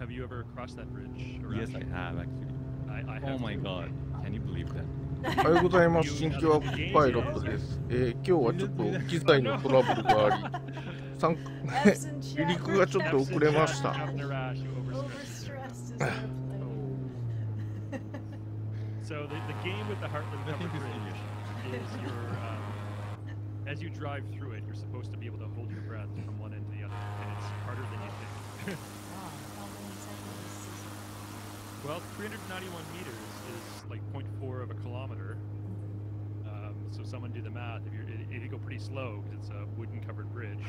Have you ever crossed that bridge? Yes, I have actually. I have Oh my too. god, can you believe that? おはようございます。新規ワークパイロットです。今日はちょっと機材のトラブルがあり、離陸がちょっと遅れました。So the game with the Heartland covered bridge is as you drive through it, you're supposed to be able to hold your breath from one end to the other, and it's harder than you think. Well, 391 meters is like 0.4 of a kilometer. So someone do the math. If you go pretty slow, because it's a wooden covered bridge.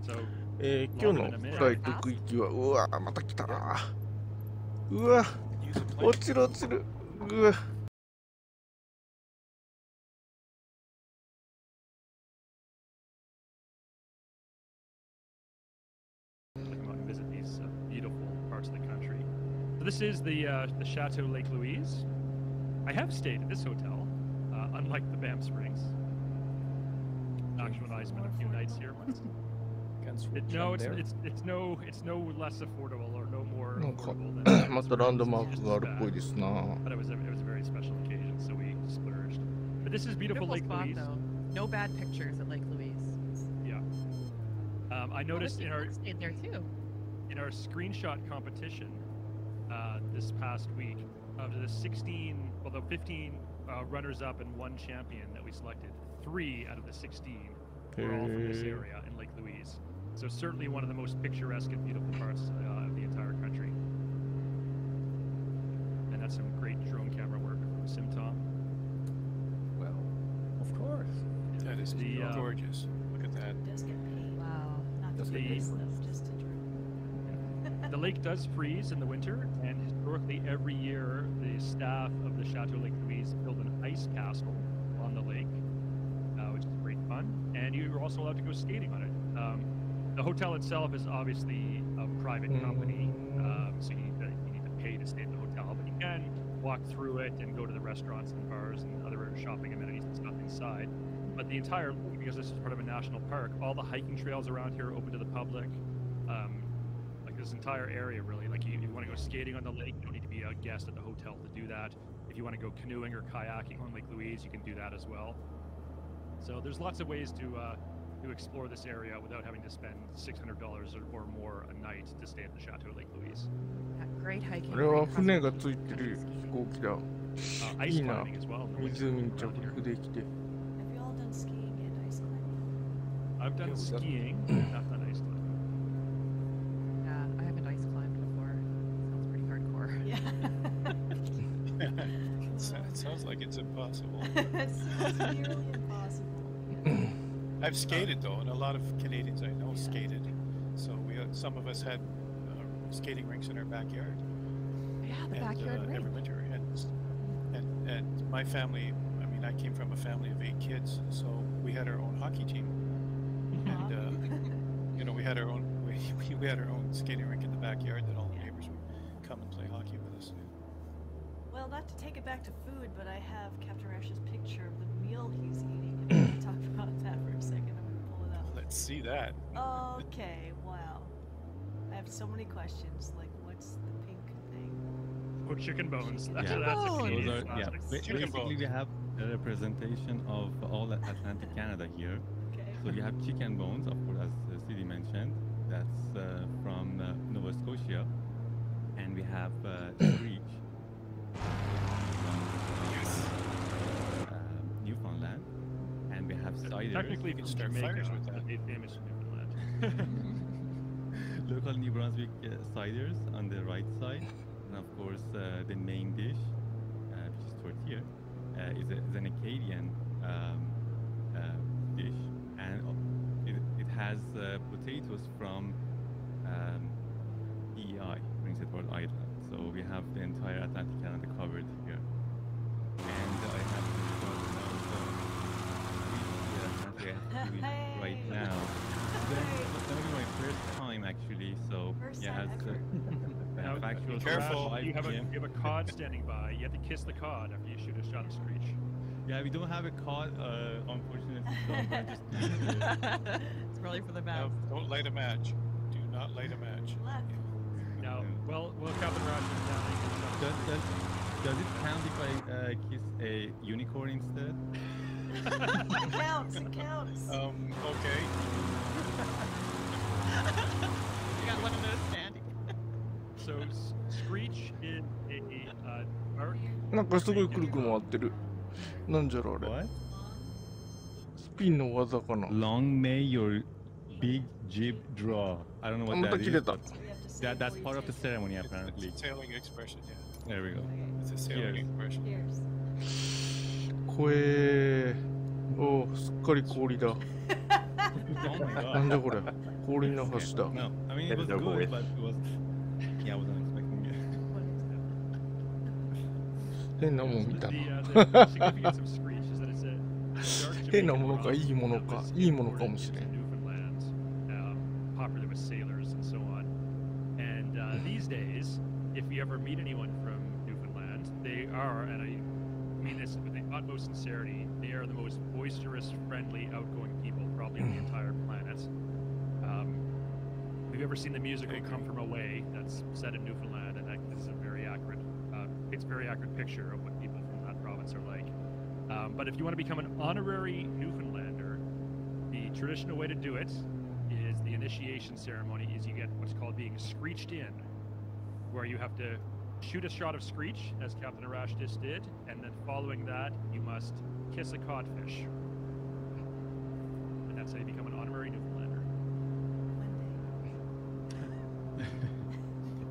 So 今日のフライト区域は、うわ、また来たな。うわ、落ちる落ちる。うわ。Visit these beautiful parts of the country. So this is the Chateau Lake Louise. I have stayed at this hotel, unlike the Banff Springs. Actually, I spent a few nights here once. No, it's no less affordable or no more affordable than. またランドマークがあるっぽいですな。But it was a very special occasion, so we splurged. But this is beautiful Lake Louise. No bad pictures at Lake Louise. Yeah. I noticed in our stayed there too. In our screenshot competition this past week, of the 15 runners-up and one champion that we selected, 3 out of the 16 were all from this area in Lake Louise. So certainly one of the most picturesque and beautiful parts of the entire country. And that's some great drone camera work from SimTom. Well, of course. That is gorgeous. Look at that. It does get paid. Wow. Not the facelift, just a drone. The lake does freeze in the winter, and historically every year the staff of the Chateau Lake Louise build an ice castle on the lake, which is great fun. And you're also allowed to go skating on it. The hotel itself is obviously a private company, so you need to pay to stay at the hotel, but you can walk through it and go to the restaurants and bars and other shopping amenities and stuff inside. But the entire lake, because this is part of a national park, all the hiking trails around here are open to the public. This entire area, really, like if you want to go skating on the lake, you don't need to be a guest at the hotel to do that. If you want to go canoeing or kayaking on Lake Louise, you can do that as well. So there's lots of ways to explore this area without having to spend $600 or more a night to stay at the Chateau Lake Louise. Great hiking. これは船がついてる飛行機だ。いいな。 climbing as well. 湖に着陸できて。Have you all done skiing and ice climbing? I've done skiing, not done ice climbing. I haven't ice climbed before. Sounds pretty hardcore. Yeah. It sounds like it's impossible. It's nearly impossible. I've skated though, and a lot of Canadians I know skated. So some of us had skating rinks in our backyard. Yeah, the backyard rink. Every winter, and my family. I mean, I came from a family of 8 kids, so we had our own hockey team, and we had our own. We had our own skating rink in the backyard that all the neighbors would come and play hockey with us. Well, not to take it back to food, but I have Captain Rash's picture of the meal he's eating. If you want to talk about that for a second, I'm going to pull it up. Let's see that. Okay, wow. I have so many questions, like what's the pink thing? Oh, chicken bones. That's Chicken a bones. Canadian Yeah, classic. basically we have a representation of all Atlantic Canada here. Okay. So you have chicken bones, of course, as CD mentioned. That's from Nova Scotia, and we have Screech from Newfoundland, and we have ciders. Technically, you can start fires with that. Famous Newfoundland. Local New Brunswick ciders on the right side, and of course the main dish, which is tortilla, is an Acadian dish, and it has potatoes from EI, Prince Edward Island. So we have the entire Atlantic Canada covered here. And I have to right now. It's going to be my first time actually, so yeah. Now, careful. You have a cod standing by. You have to kiss the cod after you shoot a shot of Screech. Yeah, we don't have a cod, unfortunately, so I'm going to just It's really for the best. No, don't light a match. Do not light a match. Luck. Now, Well, Captain Rush is down. Does it count if I kiss a unicorn instead? It counts. It counts. Okay. You got one of those standing. So Screech is a dark. なんかすごいくるくる回ってる。なんじゃろあれ。 What? スピンの技かな。 Long may your big jib draw. I don't know あ、 what また that 切れ is. た。 We have to say That's these part of the things. ceremony It's apparently. a sailing expression, yeah. There we go. It's a sailing Cheers. expression. Cheers. 怖えー。おお、すっかり氷だ。 Oh my なん god. だこれ。氷の橋だ。 No, I mean it was Get it over good, with. but it was. Yeah, I wasn't expecting it. 変なもん見た The な。 significance of Screech is that it's a dark 変な Jamaican ものか rock いいもの that か was いいものかも imported しれ into ん。 Newfoundland, popular with sailors and so on. And these days, if you ever meet anyone from Newfoundland, they are, and I mean this with the utmost sincerity, they are the most boisterous, friendly, outgoing people probably on the entire planet. If you've ever seen the musical "Come From Away" that's set in Newfoundland, and that is a very accurate, it's a very accurate picture of what people from that province are like. But if you want to become an honorary Newfoundlander, the traditional way to do it is the initiation ceremony. Is you get what's called being screeched in, where you have to shoot a shot of Screech, as Captain Arash just did, and then following that, you must kiss a codfish. And that's how you become an honorary Newfoundlander.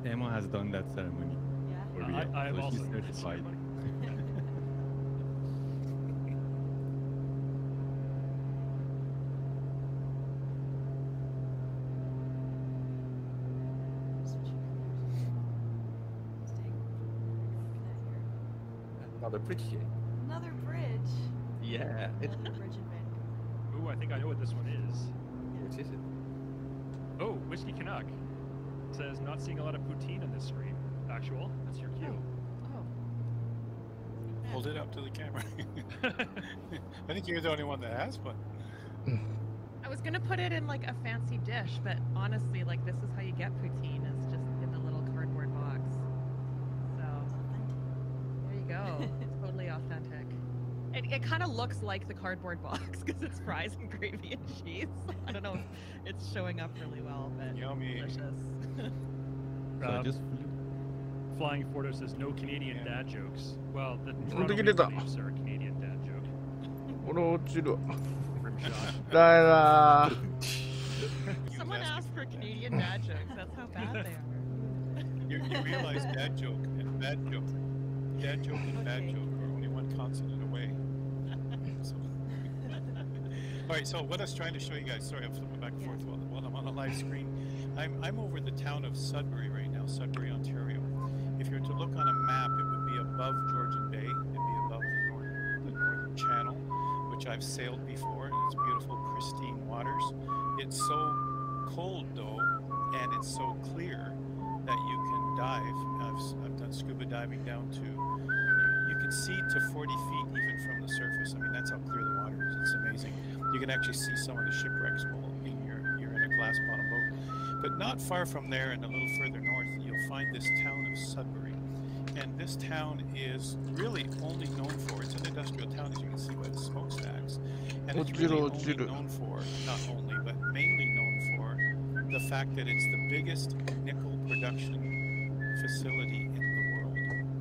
Emma has done that ceremony. Yeah. For real. I have So also she's done this certified. ceremony. Another bridge here. Another bridge. Yeah. Another bridge in Vancouver. Ooh, I think I know what this one is. Which is it? Oh, Whiskey Canuck. It says not seeing a lot of poutine in this stream. Actual, that's your cue. Oh. Hold it up to the camera. I think you're the only one that has one. I was gonna put it in like a fancy dish, but honestly, like this is how you get poutine. It's just in the little cardboard box. So there you go. Totally authentic. It kind of looks like the cardboard box because it's fries and gravy and cheese. I don't know if it's showing up really well, but Yummy. delicious. So I just Flying Fordo says no Canadian Yeah. dad jokes. Well, the Don't Toronto think it is Maple that. Leafs are a Canadian dad joke. 俺落ちるわ。 Rimshot. だいだー。 Someone asked for Canadian dad jokes. That's how bad they are. You realize dad joke and bad joke and bad Okay. joke are only one consonant away. So- All right, so what I was trying to show you guys, sorry, I'm flipping back and forth while I'm on a live screen. I'm over the town of Sudbury right now, Sudbury, Ontario. If you were to look on a map, it would be above Georgian Bay. It'd be above the northern channel, which I've sailed before, and it's beautiful, pristine waters. It's so cold though, and it's so clear that you can dive. I've done scuba diving down to, you can see to 40 feet even from the surface. I mean, that's how clear the water is. It's amazing. You can actually see some of the shipwrecks while you're in a glass bottom boat. But not far from there and a little further north, you'll find this town of Sudbury. And this town is really only known for, it's an industrial town, as you can see by the smokestacks. And it's really only known for, not only, but mainly known for the fact that it's the biggest nickel production facility in the world.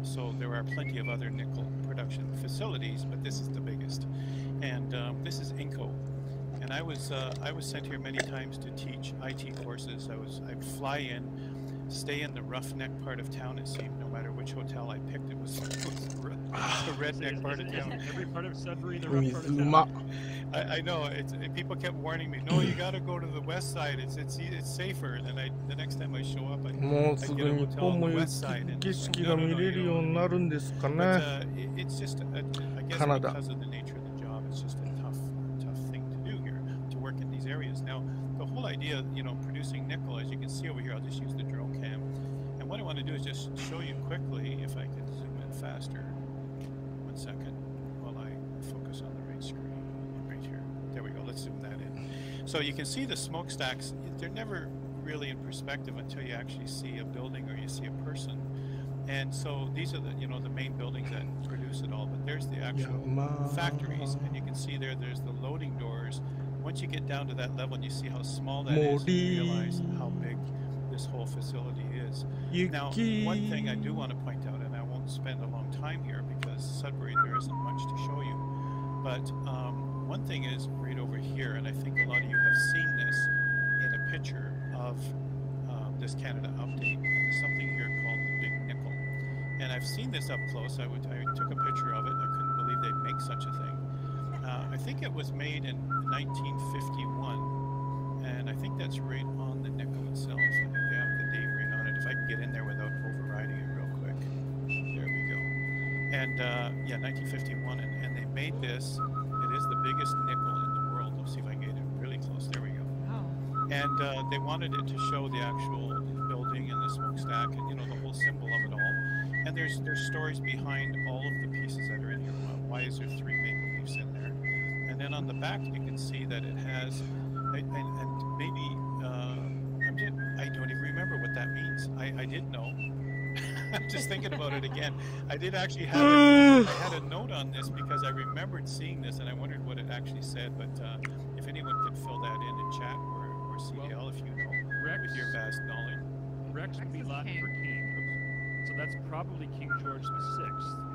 So there are plenty of other nickel production facilities, but this is the biggest. And this is Inco. And I was sent here many times to teach IT courses. I'd fly in, stay in the roughneck part of town. It seemed no matter which hotel I picked, it was the redneck part of town. Every part of Sudbury, the rough part of うま town. っ。 I know. People kept warning me. No, you got to go to the west side. It's safer. And then the next time I show up, もうすぐ日本も雪景色が見れるようになるんですか But ね。 it's just, I guess, Canada. because of the nature of the job, it's just a tough thing to do here, to work in these areas. Now, the whole idea, producing nickel, as you can see over here, I'll just use the drone cam. And what I want to do is just show you quickly, if I can zoom in faster. 1 second, while I focus on the right screen, right here. There we go. Let's zoom that in. So you can see the smokestacks. They're never really in perspective until you actually see a building or you see a person. And so these are the, you know, the main buildings that produce it all. But there's the actual factories, and you can see there's the loading doors. Once you get down to that level and you see how small that is, you realize how big this whole facility is. Now, one thing I do want to point out, and I won't spend a long time here because Sudbury, there isn't much to show you. But one thing is right over here, and I think a lot of you have seen this in a picture of this Canada update. And there's something here called the Big Nickel. And I've seen this up close. I took a picture of it. I couldn't believe they'd make such a thing. I think it was made in 1951, and I think that's right on the nickel itself. I think they have the date right on it. If I can get in there without overriding it real quick. There we go. And yeah, 1951, and they made this. It is the biggest nickel in the world. Let's see if I can get it really close. There we go. Wow. And they wanted it to show the actual building and the smokestack and, you know, the whole symbol of it all. And there's stories behind all of the pieces that are in here. Why is there 3 maple leaves in there? And then on the back, you can see that it has, and maybe, I don't even remember what that means. I did know. I'm just thinking about it again. I did actually have I had a note on this because I remembered seeing this and I wondered what it actually said. But if anyone could fill that in chat or CDL, if you know, with your vast knowledge. Rex would be Latin for king. So that's probably King George VI,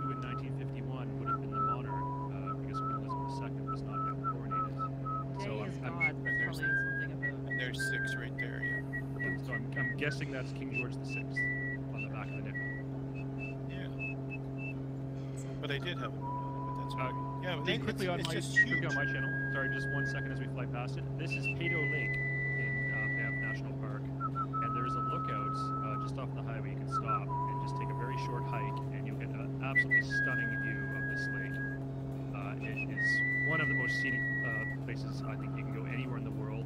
who in 1951 would have been the monarch, because Queen Elizabeth II was not yet coronated. Day So is I'm, God. That's probably something about. And there's 6 right there, yeah. so I'm guessing that's King George VI on the back of the nickel. Yeah. But I did have a note on it, but that's okay. Yeah, Quickly quickly on it's my just quickly huge. on my channel. Sorry, just 1 second as we fly past it. This is Peyto Lake in Banff National Park, and there's a lookout just off the highway. You can stop and just take a very short hike, and you'll get an absolutely stunning view of this lake. It is one of the most scenic places I think you can go anywhere in the world.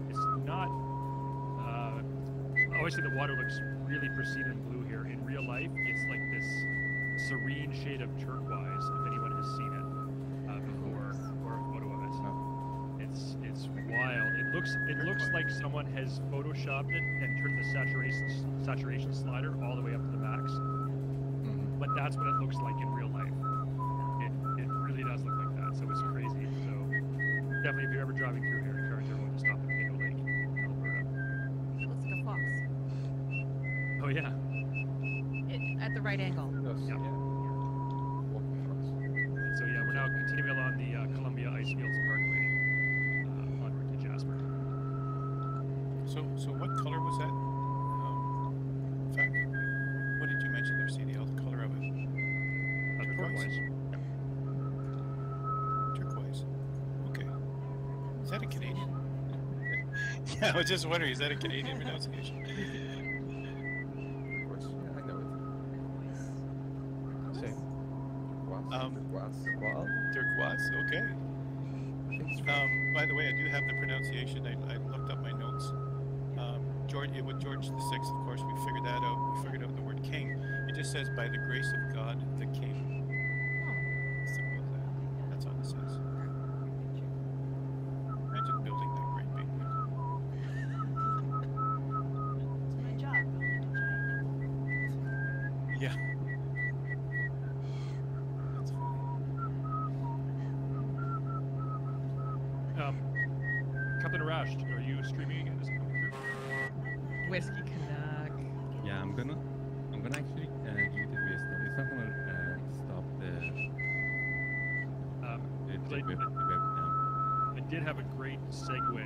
It's not. Obviously, the water looks really pristine and blue here. In real life, it's like this serene shade of turquoise. If anyone has seen it before, or a photo of it, it's wild. It looks like someone has photoshopped it and turned the saturation slider all the way up to the max. But that's what it looks like in real life. It really does look like that. So it's crazy. So definitely, if you're ever driving through here, I encourage everyone to stop at Peyto Lake in Alberta. It looks like a fox. Oh yeah. At the right angle. Yes, Yeah. yeah. Walking across. So yeah, we're now continuing along the Columbia Icefields Parkway onward to Jasper. So what color was that? In fact, what did you mention there, CDL? The color of it? Turquoise. Turquoise. Okay. Is that a Canadian? Yeah, I was just wondering, is that a Canadian pronunciation? Of course, yeah, I know it. Same. Turquoise. Turquoise, okay. By the way, I do have the pronunciation. I looked up my notes. With George VI, of course, we figured that out. We figured out the word king. It just says, by the grace of God, the king. Simple as that. That's all it says. Imagine building that great big nickel. It's my job, building a giant Yeah. That's funny. Captain Arash, are you streaming again? Is it coming through? Whiskey Canuck. Yeah, I'm gonna actually give it a twist. It's not gonna stop the webcam. I did have a great segue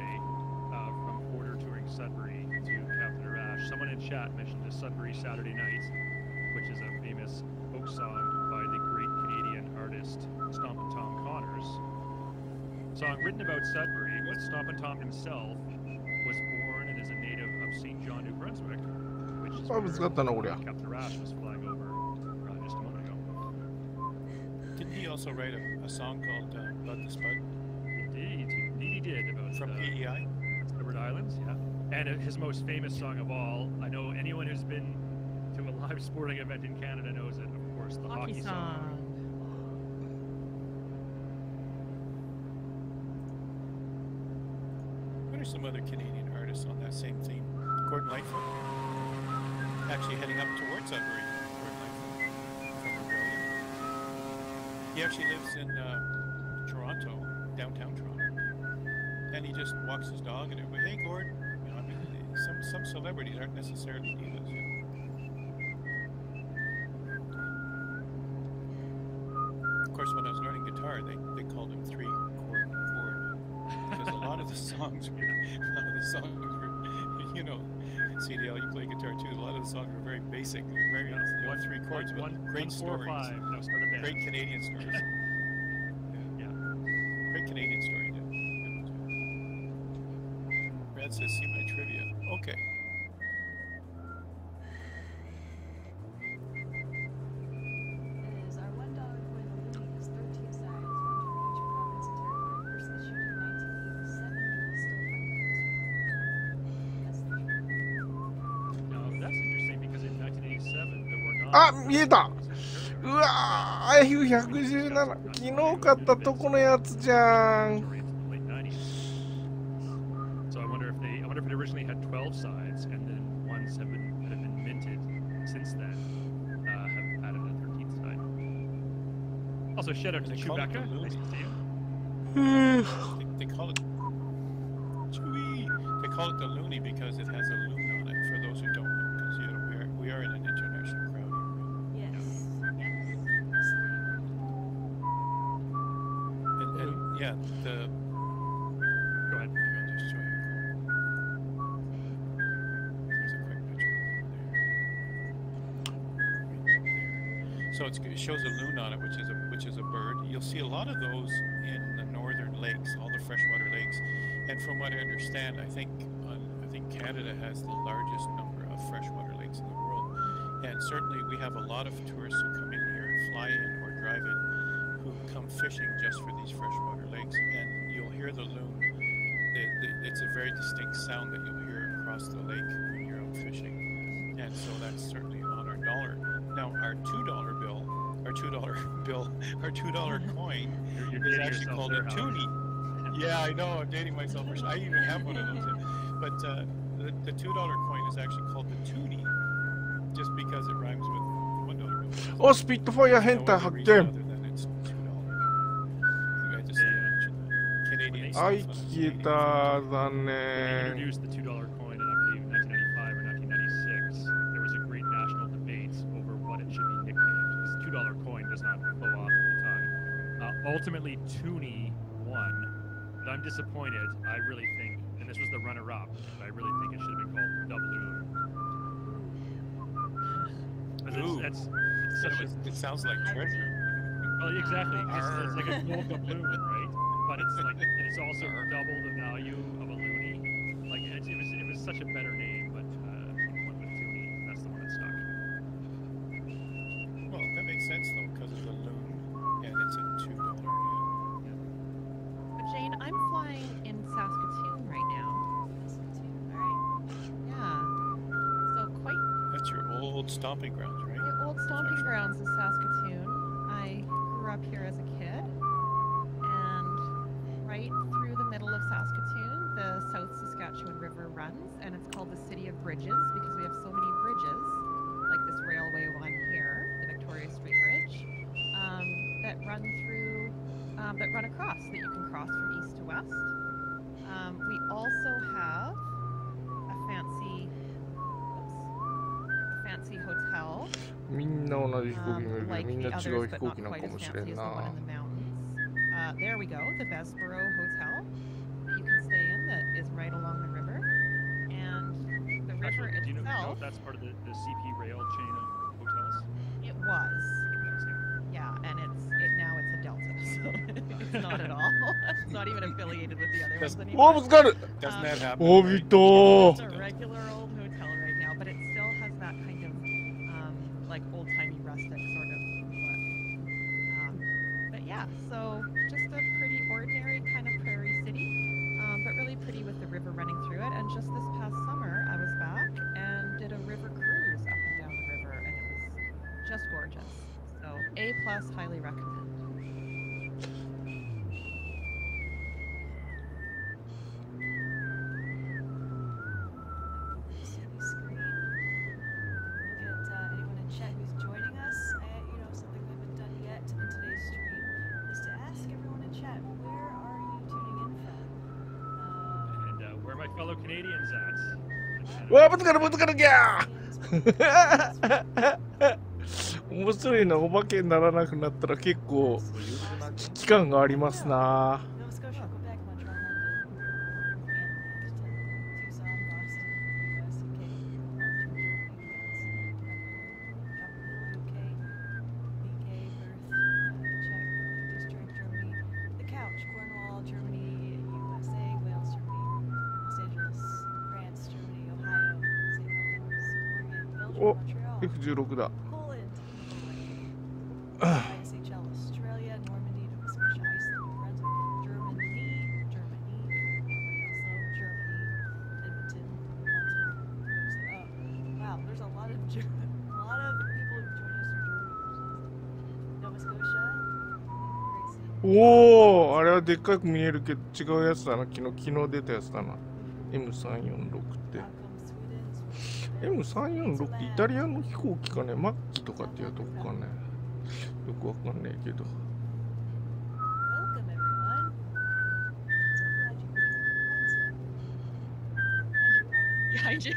from Border Touring Sudbury to Captain Arash. Someone in chat mentioned the Sudbury Saturday Night, which is a famous folk song by the great Canadian artist Stompin' Tom Connors. Song written about Sudbury, but Stompin' Tom himself was born and is a native of St. John, New Brunswick, which is where Captain Arash was flying over just a moment ago. Didn't he also write a song called Bud the Spud? Indeed, he did about From PEI? Stewart Islands, yeah. And his most famous song of all, I know anyone who's been to a live sporting event in Canada knows it, of course, the hockey song. What are some other Canadian artists on that same theme? Gordon Lightfoot? actually heading up towards Sudbury, from Australia. He actually lives in Toronto, downtown Toronto, and he just walks his dog and everybody, hey Gord, you know, I mean, some celebrities aren't necessarily divas. You know? Of course, when I was learning guitar, they called him 3-chord Gord because a lot of the songs were, you know, CDL, you play guitar too. A lot of the songs were very basic, very 3 chords, but great stories. 1, 4, 5. Now start a band. Great Canadian stories. Yeah. Great Canadian story. Yeah. Brad says, see my trivia. Okay. It is our $1 coin Lumi has 13 sides, one to each province and territory. First issued in 1987, you will still find it. That's the truth. Now that's interesting because in 1987 there were not. あ、見えた。うわー、F117。昨日買ったとこのやつじゃん。 So I wonder if it originally had 12 sides and then ones that have been minted since then have added a 13th side. Also, shout out to They call it Chewbacca. the Nice to see you. They call it Chewie. They call it the Looney because it has a loon on it. For those who don't know, because you know, we are in an international crowd here. Yes. Yes. And yeah, the. Go ahead. I'll just show you. There's a quick picture there. So it shows a loon on it, which is a bird. You'll see a lot of those in the northern lakes, all the freshwater lakes. And from what I understand, I think Canada has the largest number of freshwater lakes in the world. And certainly we have a lot of tourists who come in here, fly in or drive in, who come fishing just for these freshwater lakes. And you'll hear the loon. It's a very distinct sound that you'll hear across the lake when you're out fishing. And so that's certainly on our dollar. Now our $2 bill, our $2 coin You're is dating actually yourself called there, a Howard. toonie. Yeah, I know, I'm dating myself. I even have one of those. But the $2 coin is actually called the toonie, just because it rhymes with the $1 bill. お、スピットファイア変態発見。 Other than it's $2. I just mentioned that. Canadian はい、 stuff. 消えた。残 When they 念。 introduced the $2 coin in, I believe, 1995 or 1996, there was a great national debate over what it should be nicknamed. This $2 coin does not flow off the tongue. Ultimately, Toonie won, but I'm disappointed. I really think, and this was the runner-up, but I really think it should have been called Doubloon. It's such a, It sounds like treasure. well, exactly. It's like a gold doubloon, right? But it's like it's also double the value of a loony. Like it was such a better name, but the one with Toonie, that's the one that stuck. Well, that makes sense though, because of the loon, and it's a $2. But Jane, I'm flying in Saskatoon right now. Alright. Yeah. So quite That's your old stomping grounds, right? my old stomping grounds is Saskatoon. I grew up here as a kid, and right through the middle of Saskatoon, the South Saskatchewan River runs, and it's called the City of Bridges because we have so many bridges, like this railway one here, the Victoria Street Bridge, that run through, that run across, that you can cross from east to west. We also have a fancy hotel. みんな同じ飛行機乗るけど、 like みん the な違 others, う飛 but 行 not 機なん quite か as もしれ fancy ん as the one な in。the mountains. There we go, the Bessborough Hotel that you can stay in that is right along the river. And the river Actually, do you know itself, if that's part of the CP rail chain of hotels? it was. Yeah, and now it's a Delta, so it's not at all. It's not even affiliated with the other ones お anymore. ー、ぶつかる。 Doesn't that happen? おびと It's a regular old hotel right now, but it still has that kind of like old-timey rustic sort of look. But yeah, so just a pretty ordinary kind of prairie city, but really pretty with the river running through it. And just this past summer, I was back and did a river cruise up and down the river, and it was just gorgeous. So A+, highly recommend. See the screen? fellow Canadians at? うわぶつかるぶつかるギャー面白いな、お化けにならなくなったら結構危機感がありますな。 Nova Scotia, Quebec, Montreal, F16 だ。 ISHL, Australia, Normandy, Nova Scotia, Iceland, New Brunswick, Germany, Edmonton, Malta. Wow, there's a lot of people who join us from Germany. Nova Scotia, Gracie. おお、あれはでっかく見えるけど違うやつだな。昨日出たやつだな。M346 って。How come Sweden, Sweden, M346 ってイタリアの飛行機かね、マッキとかっていうとこかね。よくわかんないけど。 Welcome, everyone. So glad you could Behind you.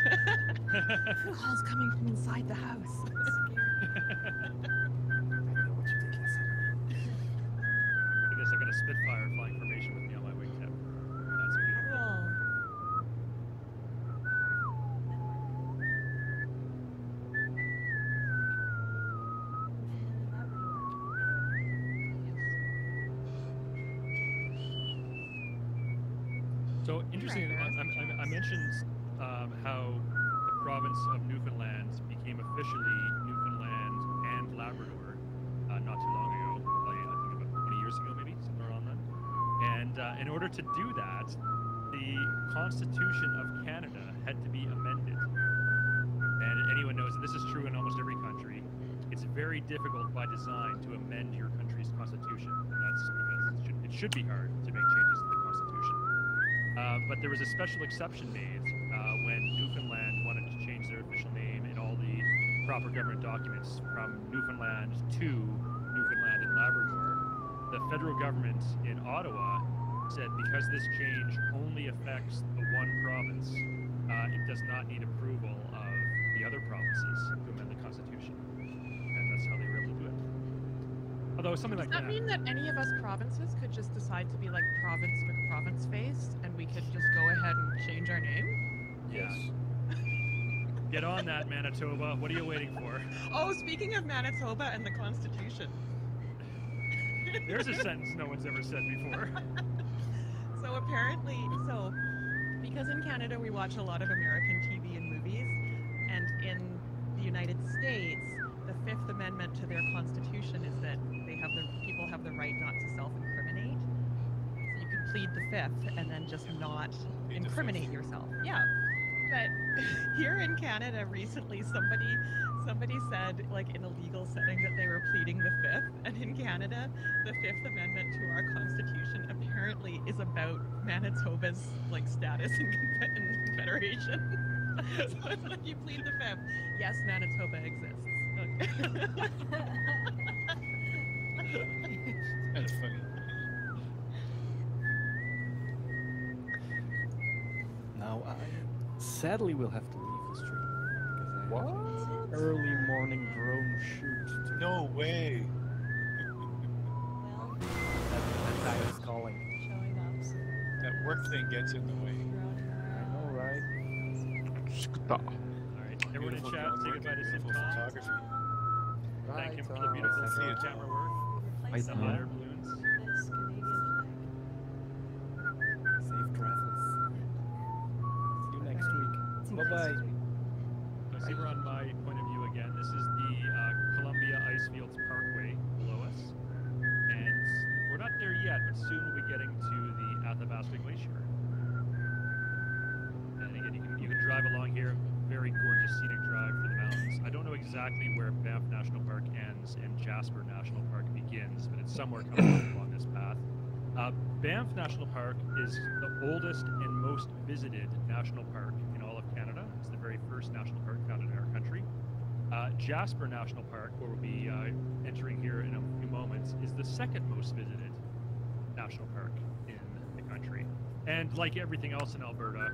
Calls coming from inside the house. I guess I've got a Spitfire flying formation with me on my wingtip. That's beautiful. So interesting. I mentioned how the province of Newfoundland became officially Newfoundland and Labrador not too long ago. I think about 20 years ago, maybe somewhere around that. And in order to do that, the Constitution of Canada had to be amended. And anyone knows that this is true in almost every country. It's very difficult by design to amend your country's constitution. And that's because it should be hard to make changes to the Constitution. But there was a special exception made when Newfoundland wanted to change their official name in all the proper government documents from Newfoundland to Newfoundland and Labrador. The federal government in Ottawa said because this change only affects the one province, it does not need approval of the other provinces to amend the Constitution. And that's how they were able to do it. Although something like Does that mean that any of us provinces could just decide to be like province McProvince faced and we could just go ahead and change our name? Yes. Get on that, Manitoba. What are you waiting for? Oh, speaking of Manitoba and the Constitution. There's a sentence no one's ever said before. So apparently, because in Canada we watch a lot of American TV and movies, and in the United States, the Fifth Amendment to their Constitution is that people have the right not to self-incriminate. So you can plead the Fifth and then just not incriminate yourself. Yeah. But here in Canada recently, somebody said, like in a legal setting, that they were pleading the Fifth. And in Canada, the Fifth Amendment to our Constitution apparently is about Manitoba's like status in Confederation. So it's like you plead the Fifth. Yes, Manitoba exists. Okay. That's funny. Now I sadly will have to leave the stream because I have an What? early morning drone shoot. To No way. Well, that guy is calling. showing off some That work thing gets in the way. drone I know, right? しくた。 All right, everyone in Beautiful chat, drone say work goodbye to and some beautiful Tom. photography. Thank him for the Tom. beautiful Thank See you. you, Tom. camera work. replace Some the hot air balloons. this Canadian flag. Safe travels. See you next week. See you Bye bye. next week. So see, we're on my point of view again. This is the Columbia Icefields Parkway below us. And we're not there yet, but soon we'll be getting to the Athabasca Glacier. And again, you can drive along here. Very gorgeous scenic drive through the mountains. I don't know exactly where Banff National Park ends and Jasper National Park begins, but it's somewhere coming up along this path. Banff National Park is the oldest and most visited national park in all of Canada. It's the very first national park founded in our country. Jasper National Park, where we'll be entering here in a few moments, is the second most visited national park in the country. And like everything else in Alberta,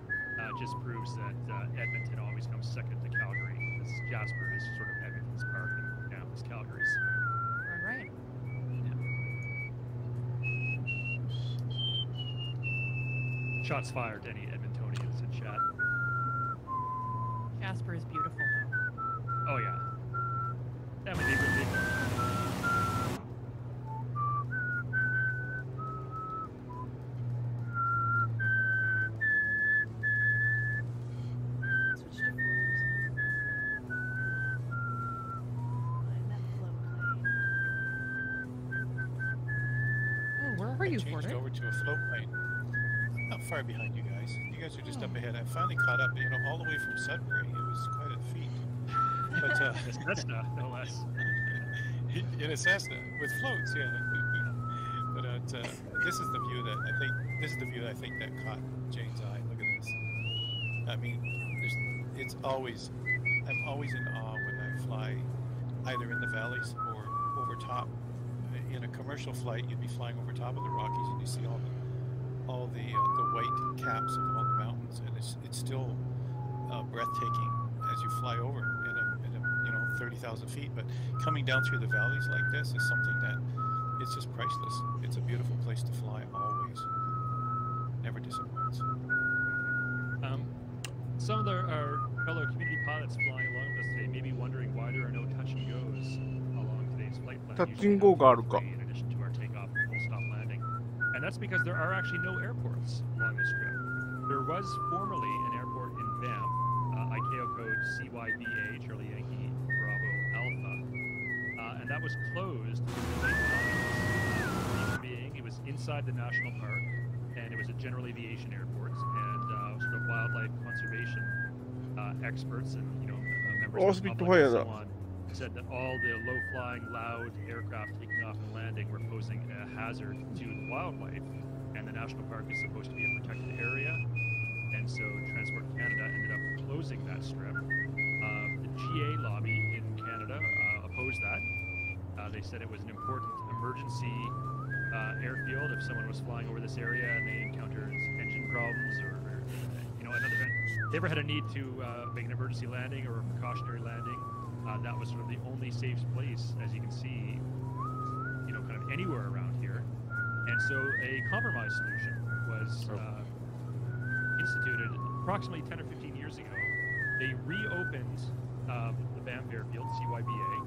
just proves that Edmonton always comes second to Calgary. This Jasper is sort of Edmonton's park and Banff is Calgary's. All right. Shots fired to any Edmontonians in chat. Jasper is beautiful, though. Oh yeah. That would be really big. Switch to photos. Find that float plane. Oh, where are you, Changed Porter? over to a float plane. Not far behind you guys. You guys are just up ahead. I finally caught up, all the way from Sudbury. It was quite a feat. But It's Cessna, no less. in a Cessna with floats, yeah. But this is the view that I think that caught Jane's eye. Look at this. I mean, I'm always in awe when I fly either in the valleys or over top. In a commercial flight, you'd be flying over top of the Rockies and you see all the white caps of all the mountains, and it's still breathtaking as you fly over in a 30,000 feet. But coming down through the valleys like this is something that it's just priceless. It's a beautiful place to fly always. Never disappoints. Some of our fellow community pilots flying along with us today may be wondering why there are no touch and goes along today's flight plan. タッチンゴがあるか。 In addition to our takeoff and full stop landing. And that's because there are actually no airports along this trip. There was formerly an airport in Banff, ICAO code CYBA, Charlie Yankee Bravo Alpha, and that was closed in the late 90s. Reason being, it was inside the national park, and it was a general aviation airport, and sort of wildlife conservation experts and members of the public and so on said that all the low-flying, loud aircraft taking off and landing were posing a hazard to the wildlife, and the national park is supposed to be a protected area, and so Transport Canada ended up closing that strip. The GA lobby in Canada opposed that. They said it was an important emergency airfield if someone was flying over this area and they encountered engine problems or they ever had a need to make an emergency landing or a precautionary landing. That was sort of the only safe place, as you can see, kind of anywhere around here. And so a compromise solution was instituted approximately 10 or 15 years ago. They reopened the Banff Airfield, CYBA,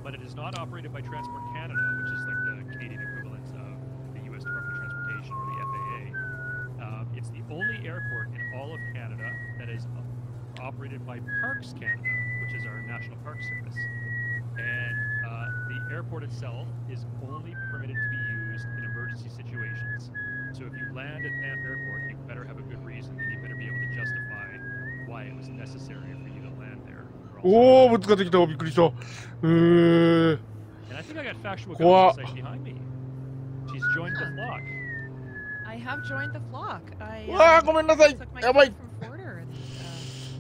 but it is not operated by Transport Canada, which is like the Canadian equivalent of the U.S. Department of Transportation or the FAA. It's the only airport in all of Canada that is operated by Parks Canada, which is our national park service. And the airport itself is only permitted to be used in emergency situations. So if you land at Banff Airport, you better have a good reason, and you better be able to justify why it was necessary for you to land there. Oh, ぶつかってきた。びっくりした。And I think I got factual confirmation behind me. She's joined the flock. I have joined the flock. I わあ、ごめんなさい。 took my やばい。 cue from Porter and just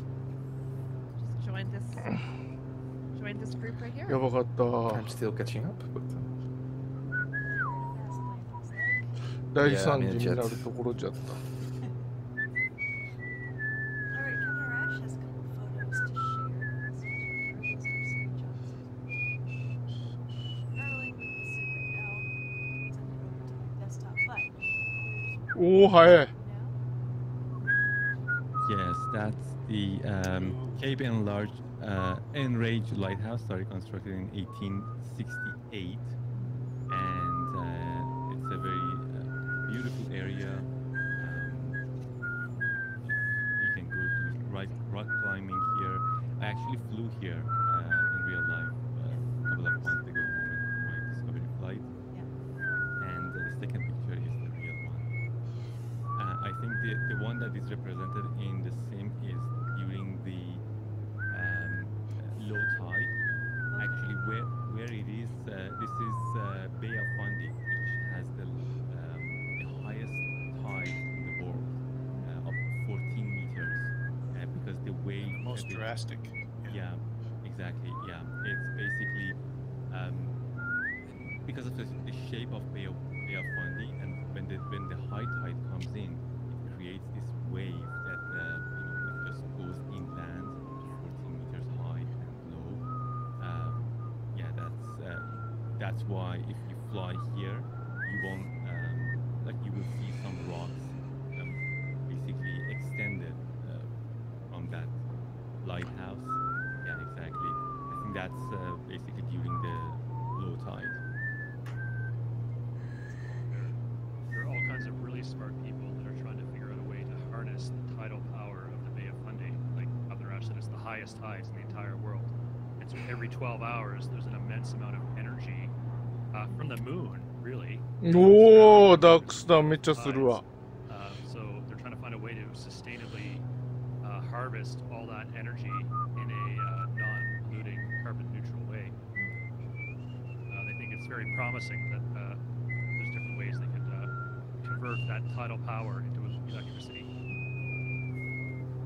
joined this group right here. やばかった。 I'm still catching up, but 大惨事になるところじゃった。Alright, Captain Rash has a couple photos to share. Let's see which one screenshots. Normally we can sit right now, send it over to my desktop, but here's おお、早い。 now. Yes, that's the Cape Enraged Lighthouse, constructed in 1868, and it's a very beautiful area. You can go to rock climbing here. I actually flew here in real life a couple of months ago during my discovery flight, and the second picture is the real one. I think the one that is represented in the sim is during the low tide. Actually, where it is, this is Bay of Fundy, which has the highest tide in the world, of 14 meters, because the whale... Most drastic. Yeah, exactly. Yeah, it's basically because of the shape of Bay of Fundy, and when the high tide comes in, it creates this wave that that's why if you fly here, you won't like you will see some rocks basically extended from that lighthouse. Yeah, exactly. I think that's basically during the low tide. There are all kinds of really smart people that are trying to figure out a way to harness the tidal power of the Bay of Fundy. Like Captain Rash said, it's the highest tides in the entire world. And so every 12 hours, there's an immense amount of energy from the moon, really. おお、ダークスターめっちゃするわ。So they're trying to find a way to sustainably harvest all that energy in a non-polluting, carbon-neutral way. They think it's very promising that there's different ways they could convert that tidal power into electricity.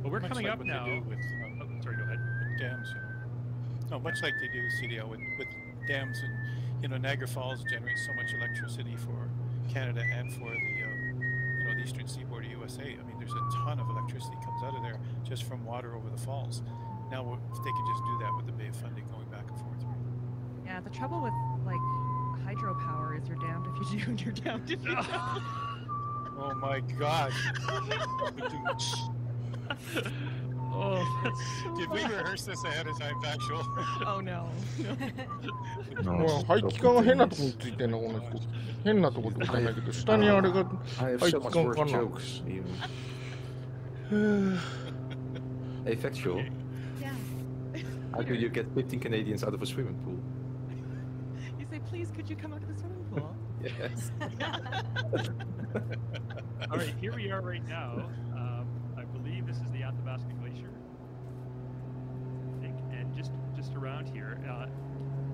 But we're Much coming like up what they now. do with, Oh, sorry, go ahead. dams. No, much like they do CDL with dams, and Niagara Falls generates so much electricity for Canada and for the eastern seaboard of USA. I mean, there's a ton of electricity comes out of there just from water over the falls. Now if they could just do that with the Bay of Fundy going back and forth. Yeah, the trouble with like hydropower is you're damned if you do and you're damned if you don't. Oh my God! Oh, that's Did we rehearse this ahead of time, factual? Oh no. もう排気管が変なとこについてんの、この人。変なとこってことはないけど、下にあれが I have 排 so 気 much 管 worse かな。 jokes, even. Hey, factual. Yeah. How do you get 15 Canadians out of a swimming pool? You say, please, could you come out to the swimming pool? Yes. all right. Here we are right now. I believe this is the Athabasca Glacier. I think, and just around here,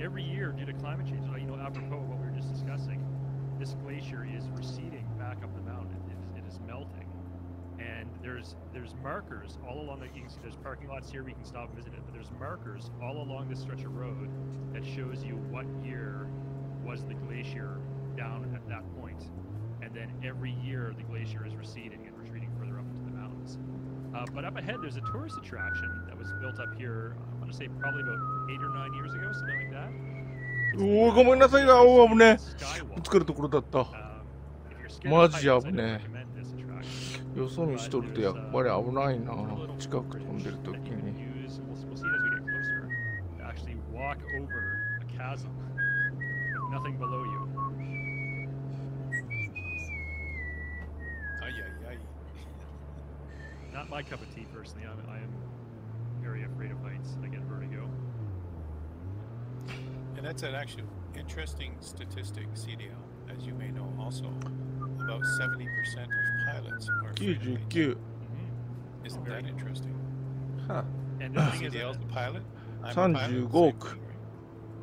every year due to climate change, apropos of what we were just discussing, this glacier is receding back up the mountain. It is melting, and there's markers all along. You can see there's parking lots here. We can stop and visit it, but there's markers all along this stretch of road that shows you what year was the glacier down at that point, and then every year the glacier is receding and retreating further up into the mountains. But up ahead, there's a tourist attraction that was built up here. I want to say probably about 8 or 9 years ago, something like that. おお、ごめんなさいが、おお、危ね。 Skywalk. ぶつかるところだった。 If you're scared マ of ジ heights, 危 I don't ね recommend this attraction. よそ見しとるとやっぱり危ないな。近く飛んでるとき That you can に。 use, we'll see it as we get closer, to actually walk over a chasm with nothing below you. Ay, ay, ay. Not my cup of tea, personally. I am very afraid of heights. I get vertigo. And that's an actually interesting statistic, CDL, as you may know also. About 70% of pilots are afraid of heights. 99。 Isn't that interesting? Huh. And the thing is, CDL's a pilot. I'm a pilot. 35 same億。 thing, right?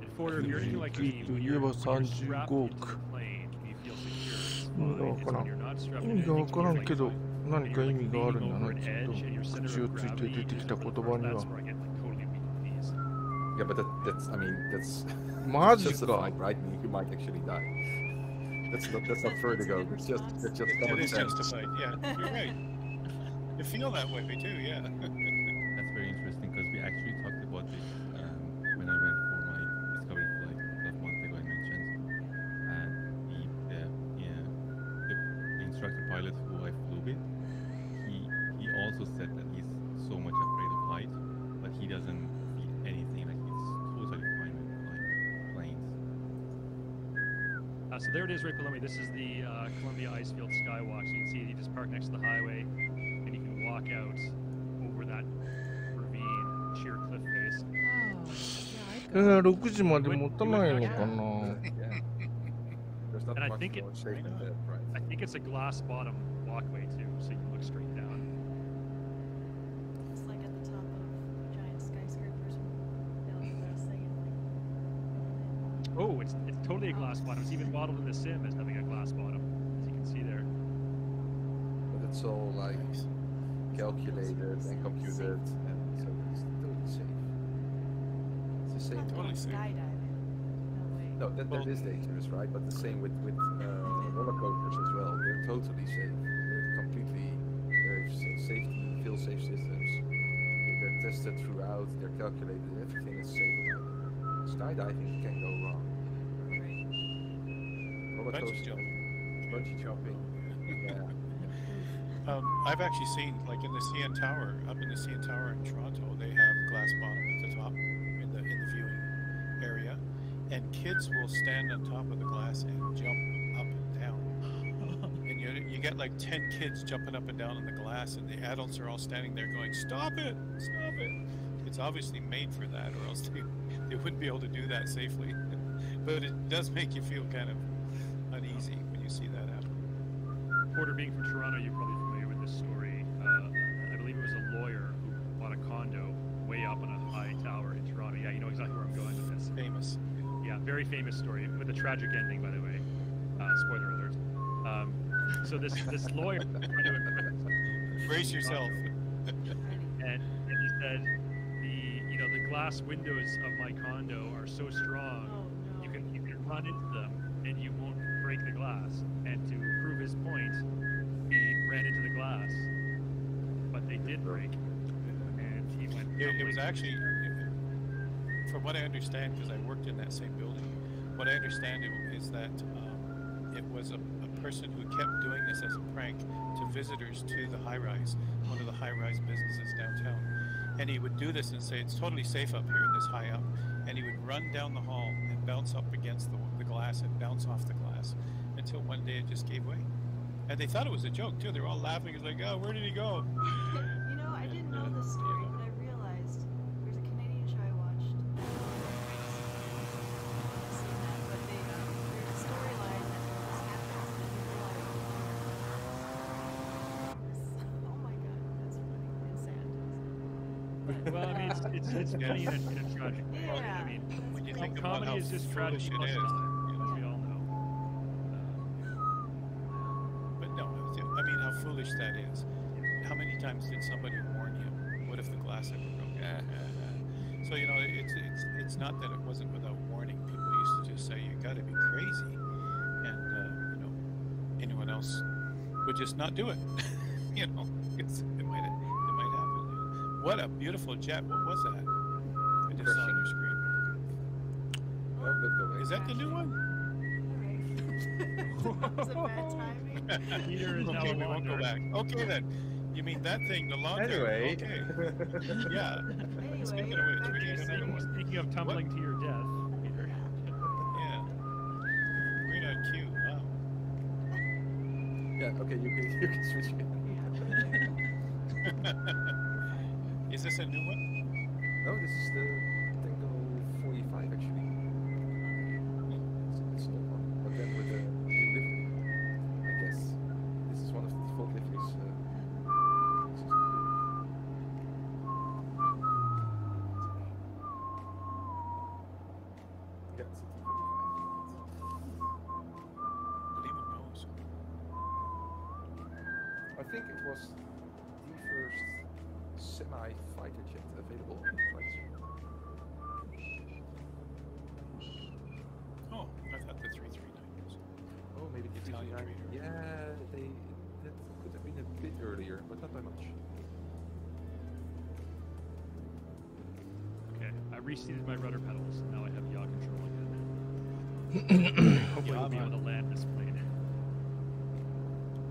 and Ford, if you're anything like me, when you're strapped into the plane, you feel secure. It's fine. It's when you're not strapped 意 into 味がわ anything, からん you're けど like, 何か意味があるんだ leaning な over き an っ edge and your と center 口を of ついて gravity 出てきた is 言 the 葉に that's は where I get like totally weak knees. Yeah, but that's, I mean, that's マジか justified, right? I mean, you might actually die. That's not vertigo. That's just It common is sense. justified, yeah. You're right. You feel that way too, yeah. That's very interesting because we actually talked about this when I went for my discovery flight a couple of months ago. I mentioned, and the instructor pilot who I flew with, he also said that he's so much afraid of heights, but he doesn't feel anything. Like he's totally fine with flying planes. So there it is right below me. This is the Columbia Icefield Skywalk. So you can see you just park next to the highway, and you can walk out over that ravine, sheer cliff face. Oh, yeah, I'd go. 6時まで持たないのかな。 Yeah. There's not And I much think more safe than that, right? I think it's a glass bottom walkway too, so you can look straight down. It's like at the top of giant skyscrapers. They'll say like. Oh, it's totally a glass bottom. It's even modeled in the sim as having a glass bottom, as you can see there. But it's all like calculated and computed, and so it's totally safe. It's the same. Totally safe. Skydiving. No way. No, that is dangerous, right? But the same with roller coasters as well. They're totally safe. They're completely safety, fail-safe systems. They're tested throughout. They're calculated. Everything is safe. Skydiving can go wrong. Right. roller Bungee coaster, jumping. bungee jumping. Yeah. I've actually seen, like in the CN Tower, up in the CN Tower in Toronto, they have glass bottom at the top in the viewing area, and kids will stand on top of the glass and jump up and down. And you get like 10 kids jumping up and down on the glass, and the adults are all standing there going, "Stop it! Stop it!" It's obviously made for that, or else they wouldn't be able to do that safely. But it does make you feel kind of uneasy when you see that happen. Porter, being from Toronto, you're probably familiar with this story. I believe it was a lawyer who bought a condo way up on a high tower in Toronto. Yeah, you know exactly where I'm going with this. Famous. Yeah, very famous story with a tragic ending, by the way. Spoiler alert. So this lawyer, Brace yourself. and he said, the glass windows of my condo are so strong, you can run into them and you won't break the glass. And to prove his point, he ran into the glass, but they did break, and he went. It was actually, from what I understand, because I worked in that same building, what I understand is that it was a person who kept doing this as a prank to visitors to the high-rise, one of the high-rise businesses downtown. And he would do this and say, "It's totally safe up here, this high up." And he would run down the hall and bounce up against the glass and bounce off the glass until one day it just gave way. And they thought it was a joke too. They were all laughing. It's like, "Oh, where did he go?" You know, I didn't know this story, but I realized there's a Canadian show I watched. I've seen that, but there's a storyline that this happens, and people are like, oh my god, that's funny and sad. Well, I mean, it's funny in a tragic way. Yeah. I mean, When you think about comedy how is just foolish tragedy it plus is. time, as we all know. But no, I mean, how foolish that is. How many times did somebody warn you? What if the glass ever broke? So it's not that it wasn't without warning. People used to just say, "You got to be crazy," and anyone else would just not do it. It might happen. What a beautiful jet! What was that? I just saw on your screen. Oh, let's go back. Is that the new one? Alright. Was it bad timing? Peter is now Okay, a we won't go launderer. back. Okay then. You mean that thing, the launcher? Anyway. Okay. Yeah. Speaking of Anyway, which, we need another one. Speaking of tumbling to your death, Peter. Yeah. Right on cue. Wow. Yeah, okay, you can switch it. Is this a new one? No, this is the Tango 45 actually. It's an old one, but then with a new livery, I guess. This is one of the default liveries. Yeah, it's a T45. Who even knows? I think it was the first semi-fighter jet available on the flight stream. Oh, I thought the 339 was. Oh, maybe the Italian 339. trader. Yeah, that could have been a bit earlier, but not by much. Okay, I reseated my rudder pedals, and now I have yaw control again. Hopefully we'll be able to land this plane.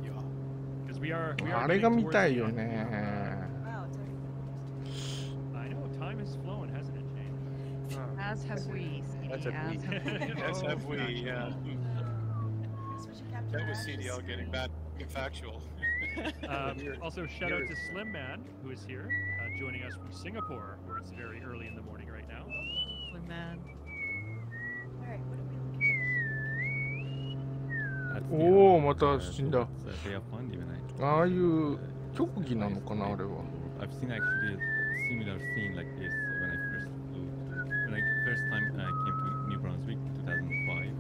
Yeah. Because we are あれが getting 見 towards たい the よ end. ね。 Wow, it's I know, time has flown, hasn't it, Jane? As have we, CD, As have we. as have we. As have we, yeah. That was Captain CDL getting bad factual. Also, shout out to Slim Man, who is here, joining us from Singapore, where it's very early in the morning right now. Slim man. Alright, what are we looking That's おお、また死んだ。 they are fun even I. ああいう競技なのかな、あれは。 I've seen actually a similar scene like this when I first flew. When I first time I came to New Brunswick, 2005.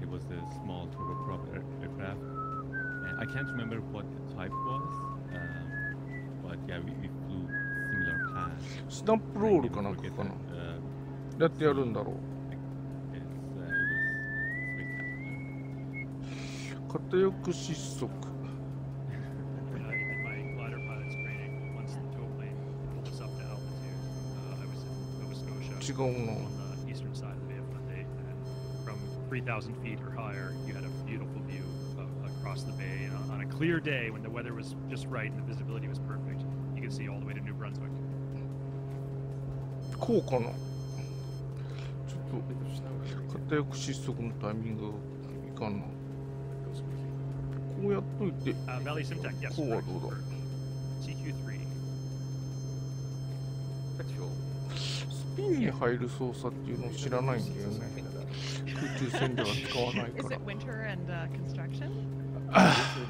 It was a small turboprop aircraft. I can't remember what the type was, but yeah, we flew similar paths. スナップロールかなんかかな。やってやるんだろう。It was spectacular. 片翼失速。 When I did my glider pilot's training, once the tow plane pulled us up to altitude, I was in Nova Scotia, 違うな。 on the eastern side of the Bay of Fundy, and from 3,000 feet or higher, you had a beautiful view across the bay. And on a clear day, when the weather was just right and the visibility was perfect, you could see all the way to New Brunswick. こうかな。ちょっと片翼失速のタイミングがいかんな。こうやっといて、Valley Simtech, yes. こうはどうだ。 CQ3. スピンに入る操作っていうのを知らないんだよね。空中戦では使わない Is から it。winter and construction?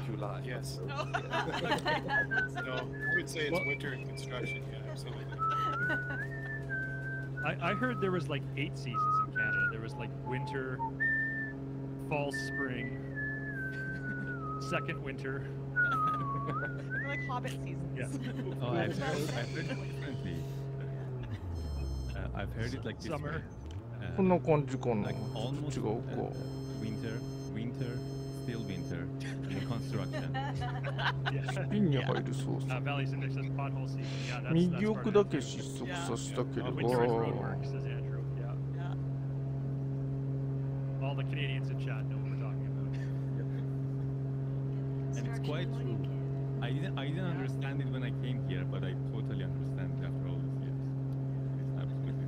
July. Yes. Oh. No, I would say it's winter and construction. Yeah, absolutely. I heard there was like 8 seasons in Canada. There was like winter, fall, spring, second winter. They're like Hobbit seasons. Yeah. Oh, I've heard it differently. I've heard it like this Summer. way. こんな感じかな。 Like ちょっ almost と違うか。 winter, still winter, and construction. スピンに入る操作。 Valley Simtech says pothole season. Yeah, that's 右 part 奥 of だ it. け失速させたければ。 Winter is roadwork, says Andrew. Yeah. All the Canadians in chat know what we're talking about. And it's quite true. I didn't understand it when I came here, but I totally understand it after all these years. It's absolutely true.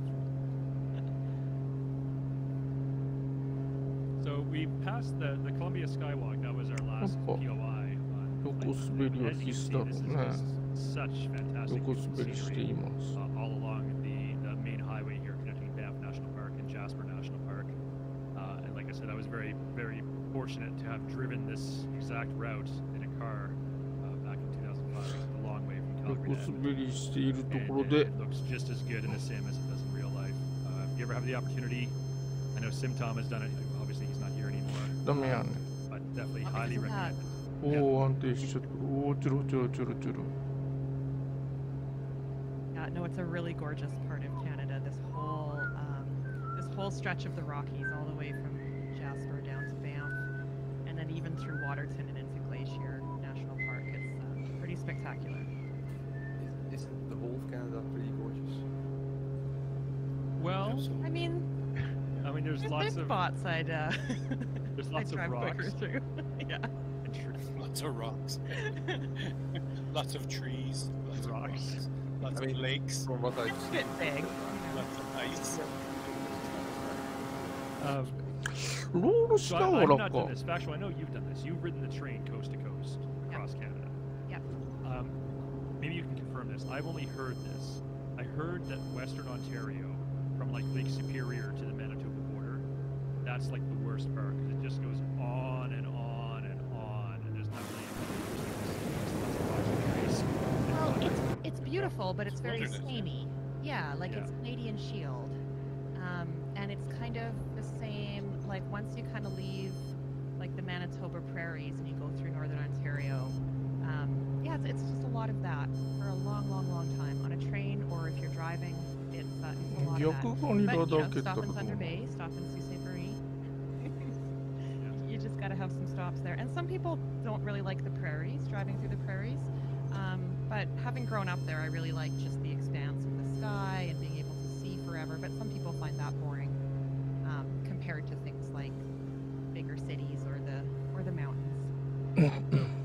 So we passed the Columbia Skywalk. That was our last POI. 横滑りは As you 必 can 須 see, だろ this う is ね。 just such fantastic 横滑りしてい scenery ます。 all along the main highway here connecting Banff National Park and Jasper National Park. And like I said, I was very, very fortunate to have driven this exact route in a car back in 2005. It was a long way from 横 Calgary to 滑りしていると and ころ it, で it looks just as good in the sim as it does in real life. If you ever have the opportunity, I know SimTom has done it. Obviously, he's not here anymore. ダメやね。 But definitely Not highly because of that. recommend it. おお、安定しちゃった。おお、チュルチュルチュルチュル。 Yeah, no, it's a really gorgeous part of Canada. This whole stretch of the Rockies, all the way from Jasper down to Banff, and then even through Waterton and into Glacier National Park. It's pretty spectacular. Isn't the whole of Canada pretty gorgeous? Well, Absolutely. I mean, there's there's lots of spots I'd there's I'd lots of drive quicker rocks. through. Yeah. And trees. Lots of rocks. Lots of trees. Lots of Rocks. rocks. Lots I mean, of lakes. From what I've It's a seen. bit big. Lots of ice.ロールし So なが I've ら not か done。this. Factual, I know you've done this. You've ridden the train coast to coast across Canada. Yep. Maybe you can confirm this. I've only heard this. I heard that Western Ontario, from like Lake Superior to the Manitoba border, that's like the worst part because it just goes on and on and on, and there's not really Well, it's beautiful, but it's very wilderness, yeah. samey. Yeah, like Yeah. it's Canadian Shield, and it's kind of the same. Like once you kind of leave, like the Manitoba prairies, and you go through Northern Ontario. Yeah, it's just a lot of that for a long, long, long time on a train, or if you're driving, it's a lot of 逆 that. 側に But ラ you ダ know, ー蹴った stop ら in どう Thunder な Bay, stop in Sault Ste. Marie. You just got to have some stops there. And some people don't really like the prairies, driving through the prairies. But having grown up there, I really like just the expanse of the sky and being able to see forever. But some people find that boring compared to things like bigger cities or the mountains.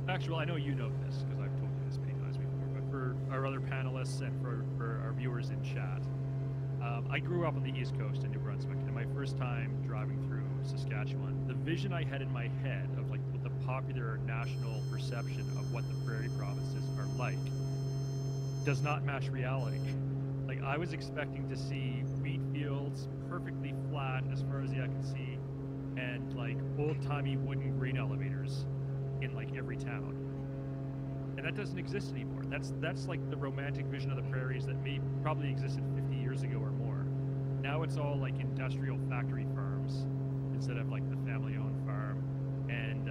Actually, I know you know this because I've told you this many times before, but for our other panelists and for our viewers in chat, I grew up on the East Coast in New Brunswick, and my first time driving through Saskatchewan, the vision I had in my head of like what the popular national perception of what the prairie provinces are like does not match reality. Like I was expecting to see wheat fields perfectly flat as far as the eye can see, and like old-timey wooden grain elevators in like every town. And that doesn't exist anymore. That's like the romantic vision of the prairies that probably existed 50 years ago or more. Now it's all like industrial factory farms instead of like the family-owned farm, and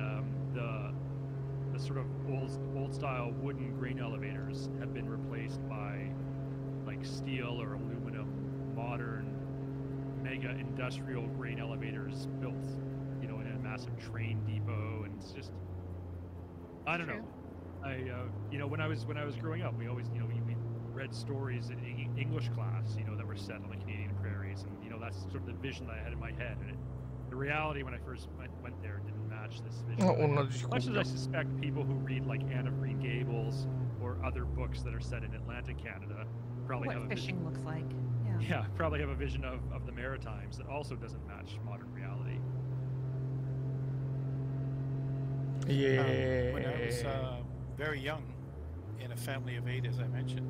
the sort of old-style wooden grain elevators have been replaced by like steel or aluminum, modern, mega industrial grain elevators built, in a massive train depot, and it's just, I don't know. When I was growing up, we always, we read stories in English class, that were set on the Canadian prairies, and that's sort of the vision that I had in my head, and it The reality when I first went there didn't match this あ、 vision. 同じ飛 Much 行 as 機だ I。suspect people who read like Anne of Green Gables or other books that are set in Atlantic Canada probably have What a vision. fishing looks like. Yeah, probably have a vision of the Maritimes that also doesn't match modern reality. イ When I was エーイ。 very young, in a family of 8, as I mentioned,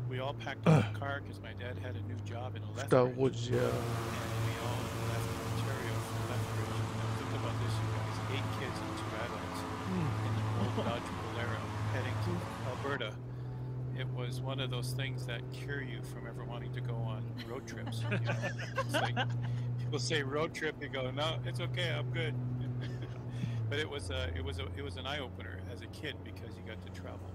we all packed up a car because my dad had a new job in 双 Lethbridge, 子じゃ。 and we all left Ontario for Lethbridge. Now think about this, you guys: 8 kids and 2 adults in an old Dodge Bolero heading to Alberta. It was one of those things that cure you from ever wanting to go on road trips. You know? It's like people say road trip, you go, no, it's okay, I'm good. But it was an eye opener as a kid because you got to travel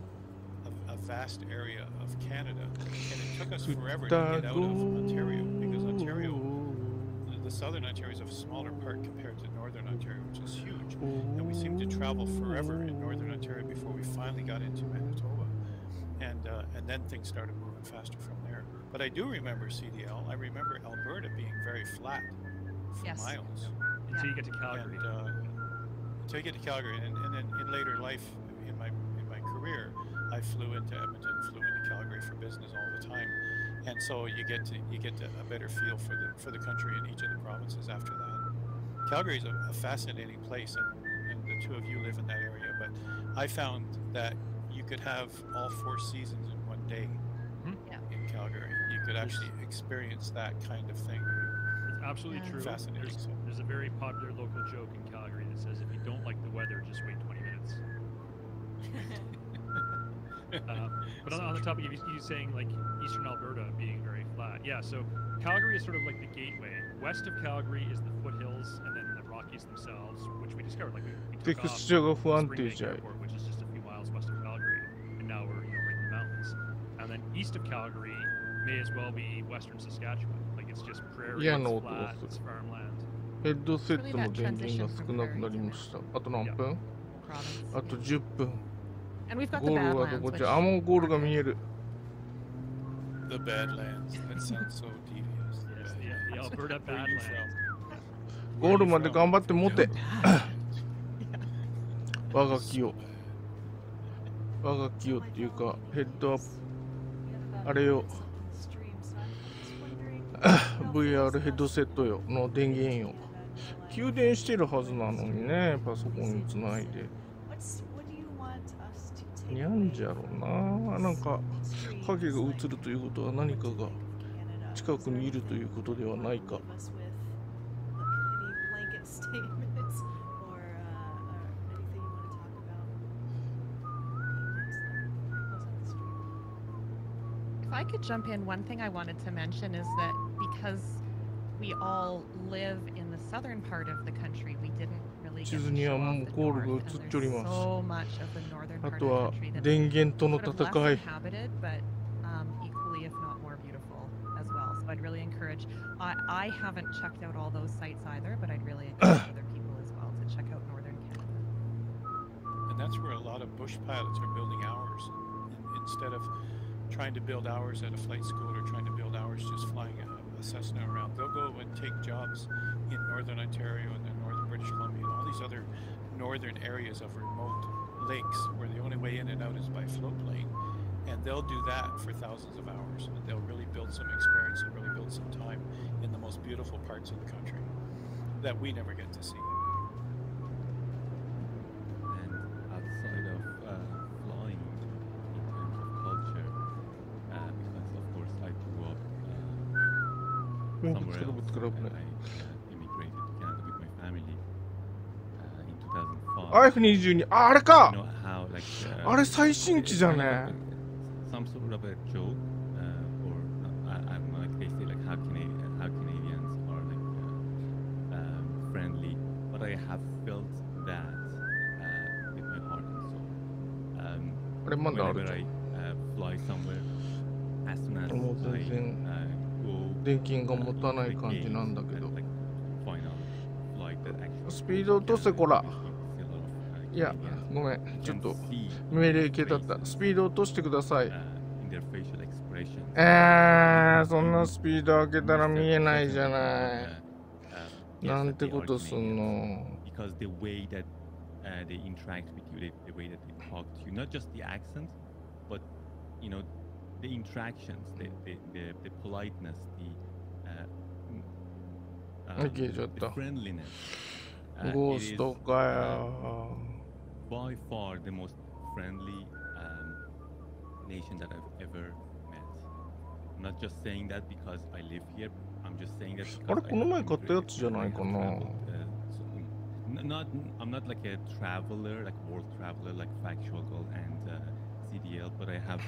a vast area of Canada, and it took us forever to get out of Ontario because Ontario, the southern Ontario is a smaller part compared to northern Ontario, which is huge, and we seemed to travel forever in northern Ontario before we finally got into Manitoba, and then things started moving faster from there. But I do remember CDL. I remember Alberta being very flat for Yes. miles. Until you get to Calgary. And, until you get to Calgary, and then in later life, in my career, I flew into Edmonton, flew into Calgary for business all the time, and so you get to a better feel for the country in each of the provinces after that. Calgary is a fascinating place, and the two of you live in that area. But I found that you could have all 4 seasons in one day Yeah. in Calgary. You could actually experience that kind of thing. It's absolutely Yeah. true. Fascinating. There's a very popular local joke in Calgary that says if you don't like the weather, just wait 20 minutes. But on the topic of you saying like eastern Alberta being very flat, yeah. So Calgary is sort of like the gateway. West of Calgary is the foothills, and then the Rockies themselves, which we discovered. Like we テ took ク off スチャーが不安 Spring 定 Lake じゃい。 Airport, which is just a few miles west of Calgary, and now we're right in the mountains. And then east of Calgary may as well be western Saskatchewan. Like it's just prairie, 嫌 it's な音が flat, する it's farmland. ヘッドセットの電源が少なくなりました。あと何分？ Province. あと10分。 And we've got ゴ the ールはど Badlands, こ which じゃ？あ、もうゴールが見える。 The Badlands. That sounds so devious. Yes, the Alberta Where are you Badlands. from? ゴールまで頑張って持て。我が気を。我が気をっていうか、ヘッドアップ。あれよ。VR ヘッドセットよの電源よ。給電してるはずなのにね、パソコンにつないで。にゃんじゃろうな。なんか影が映るということは何かが近くにいるということではないか。If I could jump in, one thing I wanted to mention is that because we all live in the southern part of the country, we didn't really get 地図 to に show は off もう the ゴール north, が映 and っており there's ます。 so much of the northern あ part と of は the country that 電源との sort of less 戦い。 inhabited, but equally, if not more beautiful as well. So I'd really encourage. I haven't checked out all those sites either, but I'd really encourage other people as well to check out northern Canada. And that's where a lot of bush pilots are building hours. Instead of trying to build hours at a flight school or trying to build hours just flying a Cessna around, they'll go and take jobs in northern Ontario and then northern British Columbia and all these other northern areas of remote lakes where the only way in and out is by float plane. And they'll do that for thousands of hours. And they'll really build some experience and really build some time in the most beautiful parts of the country that we never get to see. And outside of flying in terms of culture, because of course I grew up somewhere else. I immigrated to Canada with my family in 2005. F22、あ、あれか You know how, like, あれ最新機じゃ kind ね of some sort of a joke, or I don't know, like they say like how Canadians are like friendly, but I have felt that with my heart and soul. あれまだあ Whenever る I fly somewhere, as soon as もう全 I 然 go 電源が持たない感じなんだけど。 like final flight that actually スピード落とせこら。 see a lot of いや、 Canadians ごめん。ちょっ can と see 命令系だった。スピード落としてください。 in their facial expressions. そんなスピード上げたら見えないじゃない。Yes, なん that て they こ are とすん Canadians の。 because the way that they interact with you, the way that they talk to you, not just the accent, but you know, the interactions, the politeness, Okay, ちょっ the と。 friendliness. ゴー It ス is トかよ。 by far the most friendly nation that I've ever met. I'm not just saying that because I live here. I'm just saying that あれ because この前買ったやつじゃないかな。 I'm not like a traveler, like world traveler, like factual and CDL, but I have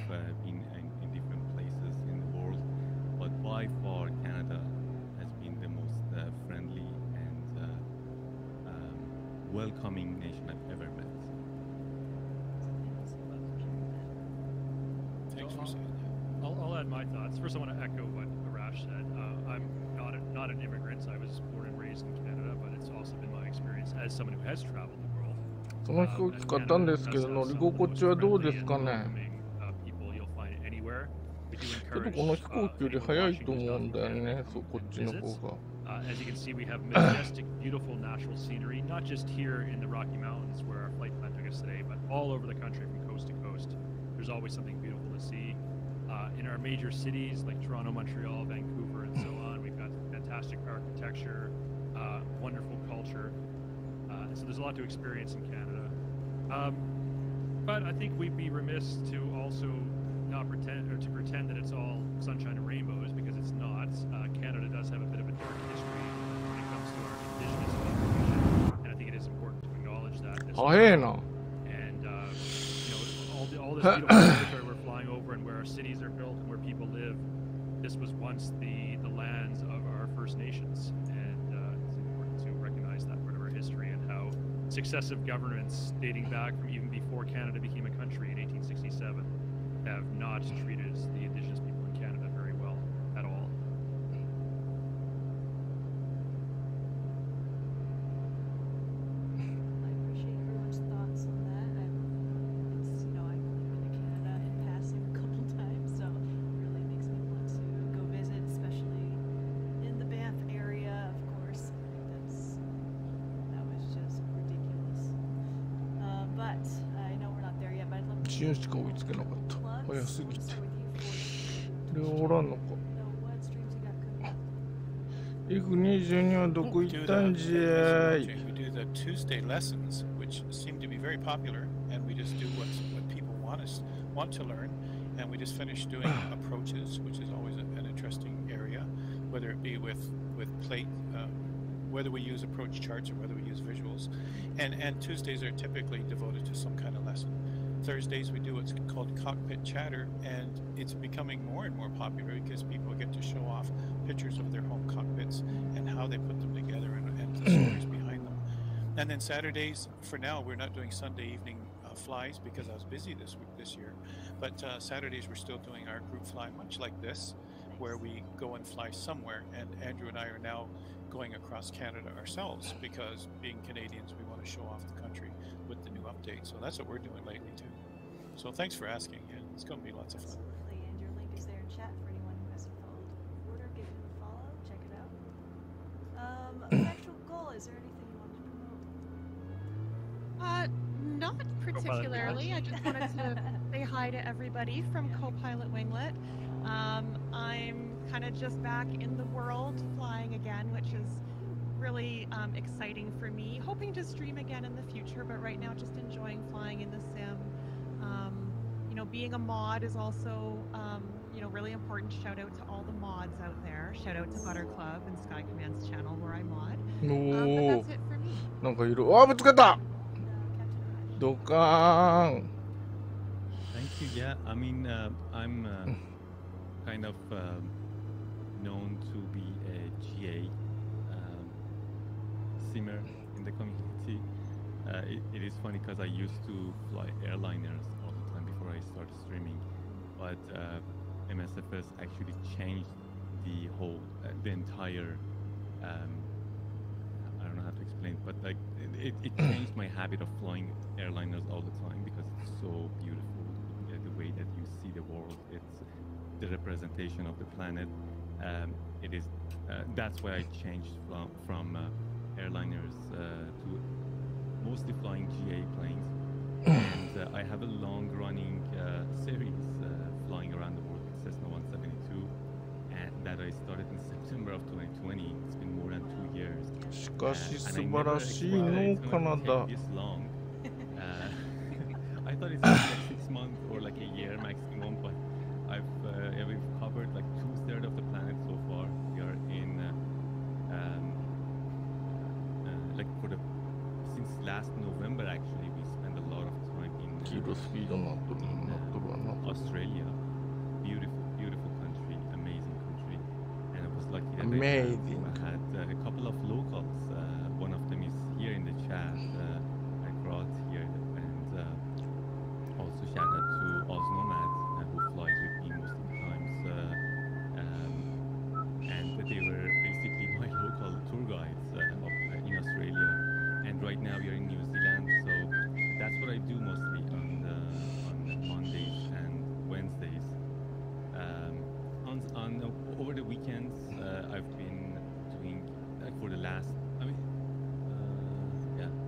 been in different places in the world. But by far, Canada has been the most friendly and welcoming nation I've ever met. Thanks for saying that. I'll add my thoughts. First, I want to echo what Arash said. I'm not an immigrant. I was born and raised in Canada, but it's also been my experience as someone who has traveled the world. その飛行機買ったんですけど、乗り心地はどうですかね。 People you'll find anywhere. We do ちょっと encourage この飛行機より anyone 早い watching と who's 思う not んだよ from ね Canada,、そうこっちの visits. 方が。As you can see, we have majestic, beautiful natural scenery, not just here in the Rocky Mountains where our flight plan took us today, but all over the country from coast to coast. There's always something beautiful to see. In our major cities like Toronto, Montreal, Vancouver, and so on, we've got fantastic architecture, wonderful culture. So there's a lot to experience in Canada. But I think we'd be remiss to also not pretend, or to pretend that it's all sunshine and rainbows, because it's not. Canada does have a bit of a dark history when it comes to our indigenous population, and I think it is important to acknowledge that. as 早い well. な。 And you know, all this beautiful territory we're flying over, and where our cities are built and where people live, this was once the lands of our First Nations, and it's important to recognize that part of our history and how successive governments dating back from even before Canada became a country in 1867 have not treated the Indigenous people in Canada very well at all. I appreciate everyone's thoughts on that. It's, you know, I've been to Canada in passing a couple times, so it really makes me want to go visit, especially in the Banff area, of course. I think that was just ridiculous. But I know we're not there yet, but I'd love to 一瞬しか追いつけなかった。 plugs. 早すぎ Wanna て。 start with you for で、おらんのか。 know what streams you got coming up. F22 はどこ行ったんじゃい。 We do the Tuesday lessons, which seem to be very popular, and we just do what people want to learn, and we just finished doing approaches, which is always an interesting area, whether it be with plate, whether we use approach charts or whether we use visuals, and Tuesdays are typically devoted to some kind of lesson. Thursdays we do what's called cockpit chatter, and it's becoming more and more popular because people get to show off pictures of their home cockpits and how they put them together and the stories behind them. And then Saturdays, for now, we're not doing Sunday evening flies because I was busy this year. But Saturdays we're still doing our group fly, much like this, where we go and fly somewhere. And Andrew and I are now going across Canada ourselves because being Canadians, we want to show off the country with the new update. So that's what we're doing lately too. So thanks for asking, and it's going to be lots of fun. Absolutely, and your link is there in chat for anyone who hasn't followed the order. Give him a follow, check it out. Actual goal, is there anything you wanted to promote? Not particularly. I just wanted to say hi to everybody from Co-Pilot Winglet. I'm kind of just back in the world flying again, which is really exciting for me. Hoping to stream again in the future, but right now just enjoying flying in the sim. You know, being a mod is also, you know, really important. Shout out to all the mods out there. Shout out to Butter Club and Sky Command's channel where I mod. But お Oh. that's it for me. ー、なんかいる。あー、ぶつけた。 Captain Rush. ドカーン。 Thank you. Yeah, I mean, I'm kind of known to be a GA simmer in the community. It is funny because I used to fly airliners all the time before I started streaming, but MSFS actually changed the entire. I don't know how to explain, but like it changed my habit of flying airliners all the time because it's so beautiful. The way that you see the world, it's the representation of the planet, it is. That's why I changed from airliners to mostly flying GA planes. And I have a long-running series flying around the world with Cessna 172, and that I started in September of 2020. It's been more than 2 years. しかし And 素 I 晴 never らしい expected の it's カナ gonna ダ take this long. I thought it's like 6 months or like a year maximum, but we've covered like 2/3 of the planet so far. We are in like since last November actually we spent a lot of time in 黄色スピードになっとるわな Australia. Beautiful country, amazing country, and I was lucky that Amazing. I had a couple of locals. One of them is here in the chat. I brought here, and also shout out to Oz Nomad who flies with me most of the times. And they were basically my local tour guides in Australia. And right now we are in New Zealand, so that's what I do mostly on Mondays and Wednesdays. Over the weekends, I've been doing like for the last,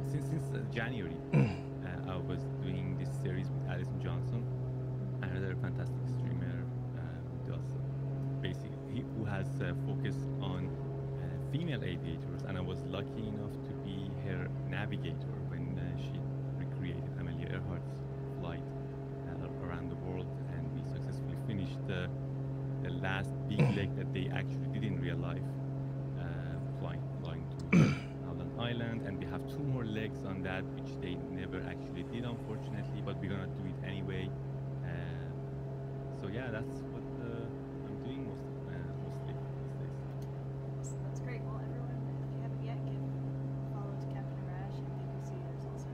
since January, I was doing this series with Alison Johnson, another fantastic streamer who does basically who has focused on female aviators, and I was lucky enough to be her navigator when she recreated Amelia Earhart's flight around the world, and we successfully finished the last big leg that they actually did in real life, flying to Howland Island, and we have 2 more legs on that which they never actually did, unfortunately, but we're gonna do it anyway. So yeah, that's what I'm doing mostly these days. So that's great. Well, everyone, if you haven't yet, give a follow to Captain Rash, and you can see there's also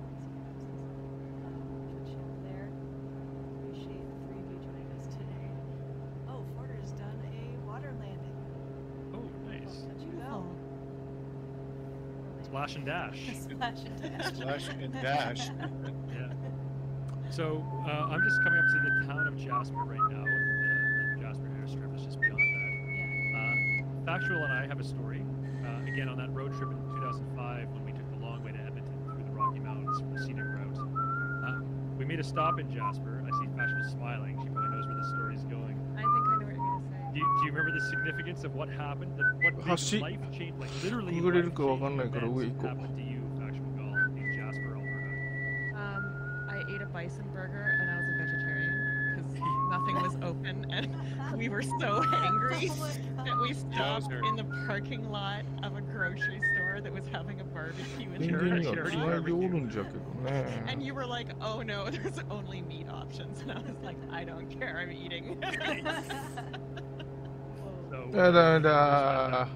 Twitch channel there. Appreciate the 3 of you joining us today. Oh, Forder's done a water landing. Oh, nice. Let you go. Splash and dash. Splash and dash. Slash and dash. Yeah. So I'm just coming up to the town of Jasper right now. The Jasper airstrip is just beyond that. Yeah. Factual and I have a story. Again, on that road trip in 2005 when we took the long way to Edmonton through the Rocky Mountains for the scenic route. We made a stop in Jasper. I see Factual smiling. She probably knows where the story is going. I think I know what you're gonna say. Do you remember the significance of what happened? What big life change, like literally くぐれるかわかんないから上行 events こう happened to you, Factual Gall, in Jasper, Alberta? I ate a bison burger and I was a vegetarian because nothing was open, and we were so angry Oh my God. that we stopped Those are- in the parking lot of a grocery store that was having a barbecue in 人 the 間には backyard. つないでおるんじゃけどね And you were like, oh no, there's only meat options. And I was like, I don't care, I'm eating. So, ダメだ